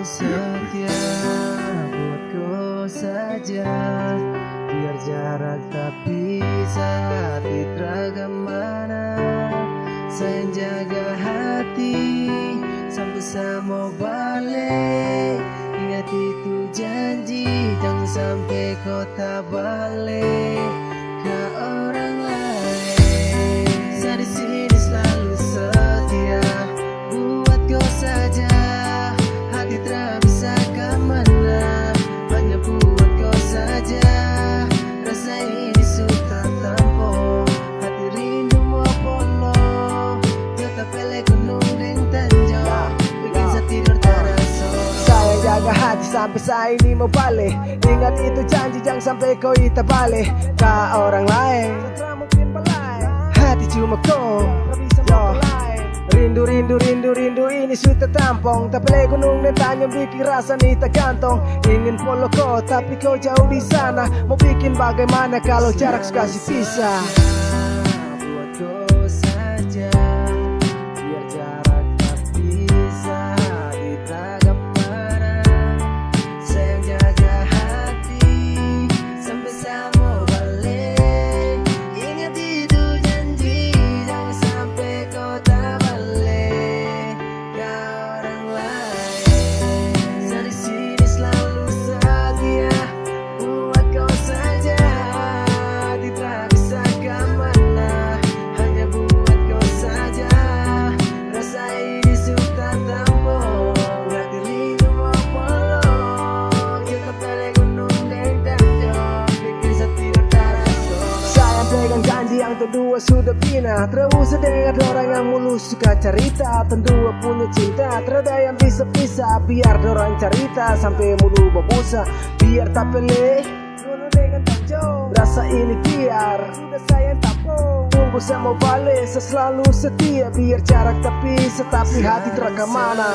selalu setia buatku saja. Biar jarak tak pisah hati teragam mana. Sayang jaga hati sampai saya mau balik. Ingat itu janji, jangan sampai kau tak balik ke orang lain. Saya di sini selalu setia buat kau saja. Hati tak bisa kemana, hanya buat kau saja. Rasa ini sudah tampung, hati rindu mau polo. Tetap pelek gunung dan tanjung, bikin saya tidur terasa. Saya jaga hati sampai saya ini mau balik. Ingat itu janji, jangan sampai kau ita balik ke orang lain. Hati cuma kau, yo. Rindu, rindu, rindu, rindu ini sudah tampung. Tak boleh gunung dan tanya bikin rasa nih tak gantong. Ingin follow kau tapi kau jauh di sana. Mau bikin bagaimana kalau jarak kasih pisah. Buat kau saja, biar jarak tak pisah hati teragam mana. Sayang jaga hati sampai saya mau balik. Ingat itu janji, jangan sampai kau tak balik ke orang lain. Saya di sini selalu setia buat kau saja. Hati tak bisa kemana, hanya buat kau saja. Rasa ini sudah tampung, hati rindu mau polong. Kita balik gunung dan tanjung, bikin saya tidur terasa. Sayang pegang janji yang terdua sudah pindah. Terus dengar orang yang mulu suka cerita. Terdua punya cinta, terada yang bisa pisah. Biar dorang cerita sampai mulu berbusa. Biar tak pelih gunung dengan tanjung. Rasa ini biar sudah sayang tampung. Tunggu saya mau balik, saya selalu setia. Biar jarak tak pisah tapi hati terekam mana.